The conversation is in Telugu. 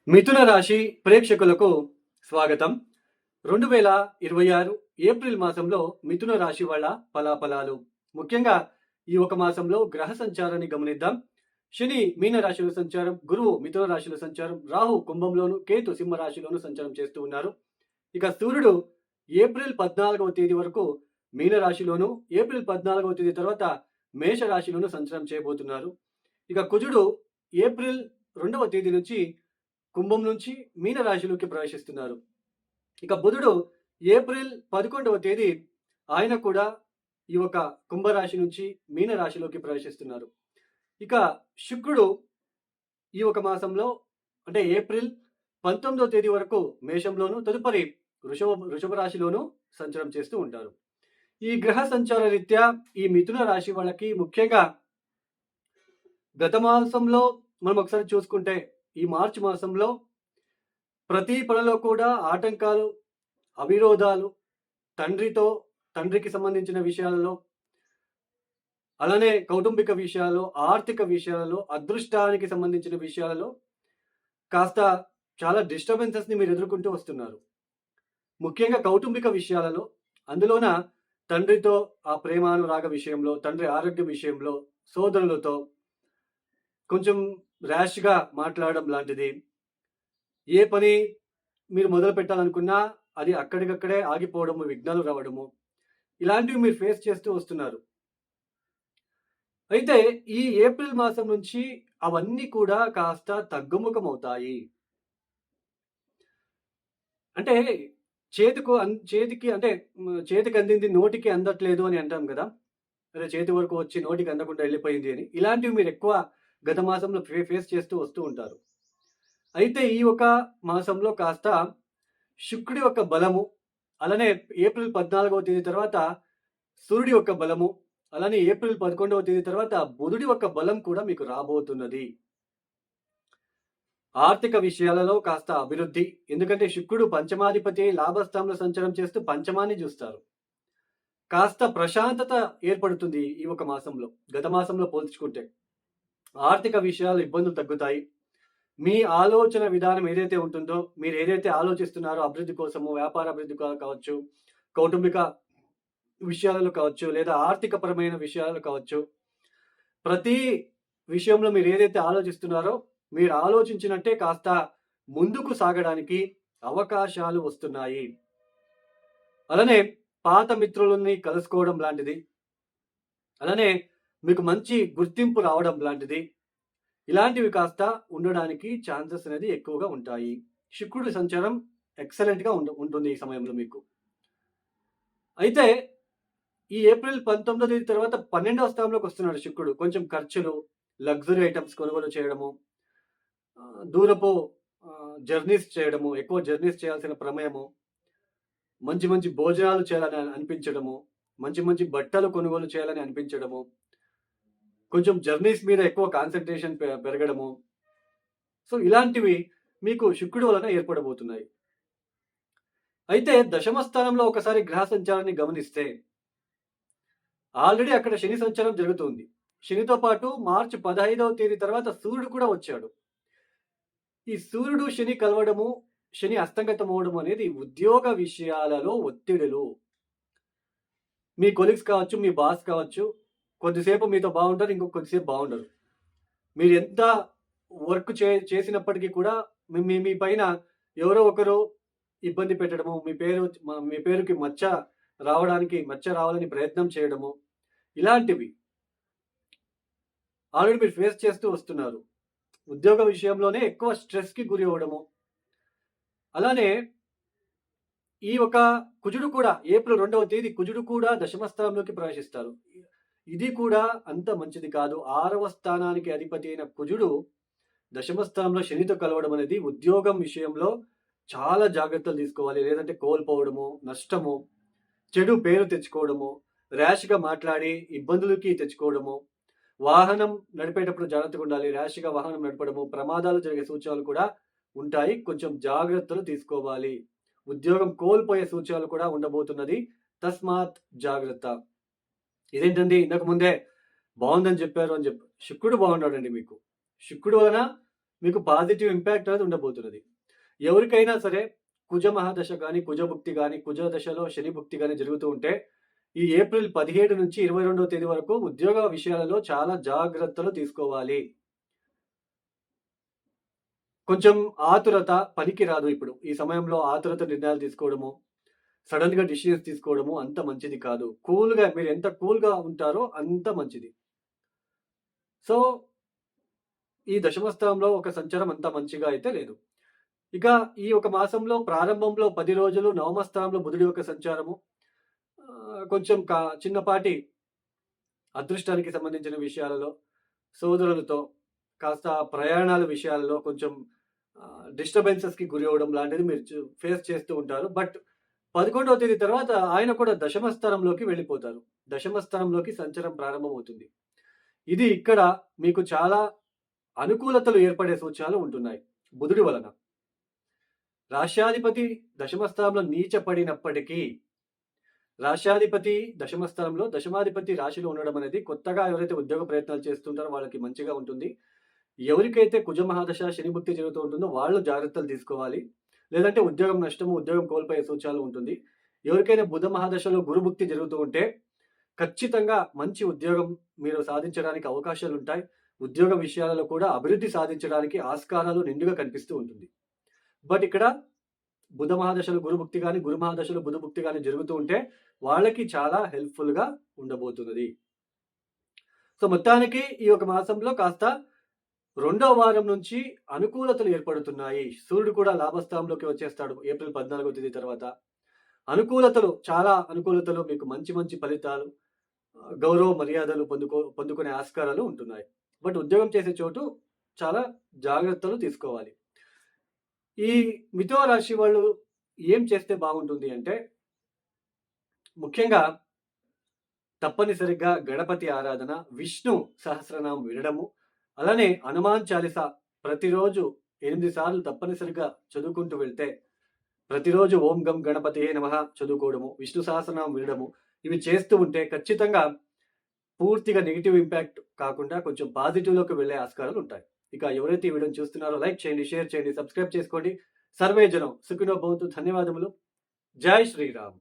మిథున రాశి ప్రేక్షకులకు స్వాగతం. 2026 ఏప్రిల్ మాసంలో మిథున రాశి వాళ్ళ ఫలాఫలాలు. ముఖ్యంగా ఈ ఒక మాసంలో గ్రహ సంచారాన్ని గమనిద్దాం. శని మీన రాశిలో సంచారం, గురువు మిథున రాశిలో సంచారం, రాహు కుంభంలోను, కేతు సింహ రాశిలోను సంచారం చేస్తూ ఉన్నారు. ఇక సూర్యుడు ఏప్రిల్ 14వ తేదీ వరకు మీన రాశిలోను, ఏప్రిల్ 14వ తేదీ తర్వాత మేష రాశిలోను సంచారం చేయబోతున్నారు. ఇక కుజుడు ఏప్రిల్ 2వ తేదీ నుంచి కుంభం నుంచి మీన రాశిలోకి ప్రవేశిస్తున్నారు. ఇక బుధుడు ఏప్రిల్ 11వ తేదీ ఆయన కూడా ఈ ఒక కుంభరాశి నుంచి మీన రాశిలోకి ప్రవేశిస్తున్నారు. ఇక శుక్రుడు ఈ ఒక మాసంలో అంటే ఏప్రిల్ 19వ తేదీ వరకు మేషంలోను, తదుపరి వృషభ రాశిలోను సంచారం చేస్తూ ఉంటారు. ఈ గ్రహ సంచార రీత్యా ఈ మిథున రాశి వాళ్ళకి ముఖ్యంగా గత మాసంలో మనం ఒకసారి చూసుకుంటే ఈ మార్చి మాసంలో ప్రతి పనిలో కూడా ఆటంకాలు, అవిరోధాలు, తండ్రికి సంబంధించిన విషయాలలో, అలానే కౌటుంబిక విషయాల్లో, ఆర్థిక విషయాలలో, అదృష్టానికి సంబంధించిన విషయాలలో కాస్త చాలా డిస్టర్బెన్సెస్ని మీరు ఎదుర్కొంటూ వస్తున్నారు. ముఖ్యంగా కౌటుంబిక విషయాలలో, అందులోన తండ్రితో ఆ ప్రేమానురాగ విషయంలో, తండ్రి ఆరోగ్య విషయంలో, సోదరులతో కొంచెం ర్యాష్గా మాట్లాడడం లాంటిది, ఏ పని మీరు మొదలు పెట్టాలనుకున్నా అది అక్కడికక్కడే ఆగిపోవడము, విఘ్నాలు రావడము, ఇలాంటివి మీరు ఫేస్ చేస్తూ వస్తున్నారు. అయితే ఈ ఏప్రిల్ మాసం నుంచి అవన్నీ కూడా కాస్త తగ్గుముఖమవుతాయి. అంటే చేతికి అంటే చేతికి అందింది నోటికి అందట్లేదు అని అంటాం కదా! అదే చేతి వరకు వచ్చి నోటికి అందకుండా వెళ్ళిపోయింది అని. ఇలాంటివి మీరు ఎక్కువ గత మాసంలో ఫేస్ చేస్తూ వస్తూ ఉంటారు. అయితే ఈ ఒక మాసంలో కాస్త శుక్రుడి యొక్క బలము, అలానే ఏప్రిల్ 14వ తేదీ తర్వాత సూర్యుడి యొక్క బలము, అలానే ఏప్రిల్ 11వ తేదీ తర్వాత బుధుడి యొక్క బలం కూడా మీకు రాబోతున్నది. ఆర్థిక విషయాలలో కాస్త అభివృద్ధి, ఎందుకంటే శుక్రుడు పంచమాధిపతి లాభస్థానంలో సంచారం చేస్తూ పంచమాన్ని చూస్తారు. కాస్త ప్రశాంతత ఏర్పడుతుంది ఈ ఒక మాసంలో గత మాసంలో పోల్చుకుంటే. ఆర్థిక విషయాలు ఇబ్బందులు తగ్గుతాయి. మీ ఆలోచన విధానం ఏదైతే ఉంటుందో, మీరు ఏదైతే ఆలోచిస్తున్నారో అభివృద్ధి కోసము, వ్యాపార అభివృద్ధి కావచ్చు, కౌటుంబిక విషయాలలో కావచ్చు, లేదా ఆర్థిక పరమైన విషయాలు కావచ్చు, ప్రతి విషయంలో మీరు ఏదైతే ఆలోచిస్తున్నారో, మీరు ఆలోచించినట్టే కాస్త ముందుకు సాగడానికి అవకాశాలు వస్తున్నాయి. అలానే పాత మిత్రులని కలుసుకోవడం లాంటిది, అలానే మీకు మంచి గుర్తింపు రావడం లాంటిది, ఇలాంటివి కాస్త ఉండడానికి ఛాన్సెస్ అనేది ఎక్కువగా ఉంటాయి. శుక్రుడి సంచారం ఎక్సలెంట్‌గా ఉంటుంది ఈ సమయంలో మీకు. అయితే ఈ ఏప్రిల్ 19వ తేదీ తర్వాత 12వ స్థానంలోకి వస్తున్నాడు శుక్రుడు. కొంచెం ఖర్చులు, లగ్జరీ ఐటెమ్స్ కొనుగోలు చేయడము, దూరపు జర్నీస్ చేయడము, ఎక్కువ జర్నీస్ చేయాల్సిన ప్రమేయము, మంచి మంచి భోజనాలు చేయాలని అనిపించడము, మంచి మంచి బట్టలు కొనుగోలు చేయాలని అనిపించడము, కొంచెం జర్నీస్ మీద ఎక్కువ కాన్సంట్రేషన్ పెరగడము. సో ఇలాంటివి మీకు శుక్రుడు వలన ఏర్పడబోతున్నాయి. అయితే దశమ స్థానంలో ఒకసారి గ్రహ సంచారాన్ని గమనిస్తే ఆల్రెడీ అక్కడ శని సంచారం జరుగుతుంది. శనితో పాటు మార్చి 15వ తేదీ తర్వాత సూర్యుడు కూడా వచ్చాడు. ఈ సూర్యుడు శని కలవడము, శని అస్తంగతం అవడం అనేది ఉద్యోగ విషయాలలో ఒత్తిడులు. మీ కొలీగ్స్ కావచ్చు, మీ బాస్ కావచ్చు, కొద్దిసేపు మీతో బాగుంటారు, ఇంకొక కొద్దిసేపు బాగుండరు. మీరు ఎంత వర్క్ చేసినప్పటికీ కూడా మీ పైన ఎవరో ఒకరు ఇబ్బంది పెట్టడము, మీ పేరుకి మచ్చ రావాలని ప్రయత్నం చేయడము, ఇలాంటివి ఆల్రెడీ మీరు ఫేస్ చేస్తూ వస్తున్నారు. ఉద్యోగ విషయంలోనే ఎక్కువ స్ట్రెస్‌కి గురి అవ్వడము. అలానే ఈ ఒక కుజుడు కూడా ఏప్రిల్ 2వ తేదీ కుజుడు కూడా దశమ స్థానంలోకి ప్రవేశిస్తారు. ఇది కూడా అంత మంచిది కాదు. 6వ స్థానానికి అధిపతి అయిన కుజుడు దశమ స్థానంలో శనితో కలవడం అనేది ఉద్యోగం విషయంలో చాలా జాగ్రత్తలు తీసుకోవాలి. లేదంటే కోల్పోవడము, నష్టము, చెడు పేరు తెచ్చుకోవడము, ర్యాష్‌గా మాట్లాడి ఇబ్బందులకి తెచ్చుకోవడము, వాహనం నడిపేటప్పుడు జాగ్రత్తగా ఉండాలి. ర్యాష్‌గా వాహనం నడపడము, ప్రమాదాలు జరిగే సూచనలు కూడా ఉంటాయి. కొంచెం జాగ్రత్తలు తీసుకోవాలి. ఉద్యోగం కోల్పోయే సూచనలు కూడా ఉండబోతున్నది. తస్మాత్ జాగ్రత్త. ఇదేంటండి ఇంతకు ముందే బాగుందని చెప్పారు అని శుక్రుడు బాగున్నాడండి మీకు. శుక్రుడు వలన మీకు పాజిటివ్ ఇంపాక్ట్ అనేది ఉండబోతున్నది. ఎవరికైనా సరే కుజ మహాదశ గాని, కుజభుక్తి గాని, కుజ దశలో శని భుక్తి గాని జరుగుతూ ఉంటే, ఈ ఏప్రిల్ 17 నుంచి 22వ తేదీ వరకు ఉద్యోగ విషయాలలో చాలా జాగ్రత్తలు తీసుకోవాలి. కొంచెం ఆతురత పనికి రాదు ఇప్పుడు. ఈ సమయంలో ఆతురత నిర్ణయాలు తీసుకోవడము, సడెన్‌గా డిసిషన్స్ తీసుకోవడము అంత మంచిది కాదు. కూల్‌గా మీరు ఎంత కూల్‌గా ఉంటారో అంత మంచిది. సో, ఈ దశమ స్థానంలో ఒక సంచారం అంత మంచిగా అయితే లేదు. ఇక ఈ ఒక మాసంలో ప్రారంభంలో 10 రోజులు నవమ స్థానంలో బుధుడి యొక్క సంచారము కొంచెం చిన్నపాటి అదృష్టానికి సంబంధించిన విషయాలలో సోదరులతో కాస్త ప్రయాణాల విషయాలలో కొంచెం డిస్టర్బెన్సెస్‌కి గురి అవ్వడం లాంటిది మీరు ఫేస్ చేస్తూ ఉంటారు. బట్ 11వ తేదీ తర్వాత ఆయన కూడా దశమ స్థానంలోకి వెళ్ళిపోతారు. దశమ స్థానంలోకి సంచారం ప్రారంభమవుతుంది. ఇది ఇక్కడ మీకు చాలా అనుకూలతలు ఏర్పడే సూచనలు ఉంటున్నాయి బుధుడి వలన. రాశ్యాధిపతి దశమ స్థానంలో నీచపడినప్పటికీ, రాశ్యాధిపతి దశమ స్థానంలో, దశమాధిపతి రాశిలో ఉండడం అనేది కొత్తగా ఎవరైతే ఉద్యోగ ప్రయత్నాలు చేస్తుంటారో వాళ్ళకి మంచిగా ఉంటుంది. ఎవరికైతే కుజ మహాదశ, శని భుక్తి జరుగుతూ ఉంటుందో వాళ్ళు జాగ్రత్తలు తీసుకోవాలి. లేదంటే ఉద్యోగం నష్టము, ఉద్యోగం కోల్పోయే సూచనలు ఉంటుంది. ఎవరికైనా బుధ మహాదశలో గురు భుక్తి జరుగుతూ ఉంటే ఖచ్చితంగా మంచి ఉద్యోగం మీరు సాధించడానికి అవకాశాలుంటాయి. ఉద్యోగ విషయాలలో కూడా అభివృద్ధి సాధించడానికి ఆస్కారాలు నిండుగా కనిపిస్తూ ఉంటుంది. బట్ ఇక్కడ బుధ మహాదశలో గురు భుక్తి గాని, గురు మహాదశలో బుధ భుక్తి గాని జరుగుతూ ఉంటే వాళ్ళకి చాలా హెల్ప్‌ఫుల్‌గా ఉండబోతున్నది. సో, మొత్తానికి ఈ ఒక మాసంలో కాస్త రెండవ వారం నుంచి అనుకూలతలు ఏర్పడుతున్నాయి. సూర్యుడు కూడా లాభస్థానంలోకి వచ్చేస్తాడు ఏప్రిల్ 14వ తేదీ తర్వాత. చాలా అనుకూలతలు మీకు మంచి మంచి ఫలితాలు, గౌరవ మర్యాదలు పొందుకునే ఆస్కారాలు ఉంటున్నాయి. బట్ ఉద్యోగం చేసే చోటు చాలా జాగ్రత్తలు తీసుకోవాలి. ఈ మిథున రాశి వాళ్ళు ఏం చేస్తే బాగుంటుంది అంటే, ముఖ్యంగా తప్పనిసరిగా గణపతి ఆరాధన, విష్ణు సహస్రనామం వినడము, అలానే హనుమాన్ చాలీస ప్రతిరోజు 8 సార్లు తప్పనిసరిగా చదువుకుంటూ వెళ్తే, ప్రతిరోజు ఓం గం గణపతియే నమః చదువుకోవడము, విష్ణు సహస్రనామం వినడము, ఇవి చేస్తూ ఉంటే ఖచ్చితంగా పూర్తిగా నెగెటివ్ ఇంపాక్ట్ కాకుండా కొంచెం పాజిటివ్‌లోకి వెళ్ళే ఆస్కారాలు ఉంటాయి. ఇక ఎవరైతే ఈ వీడియోని చూస్తున్నారో లైక్ చేయండి, షేర్ చేయండి, సబ్స్క్రైబ్ చేసుకోండి. సర్వే జనం సుఖినో భవంతు. ధన్యవాదములు. జై శ్రీరామ్.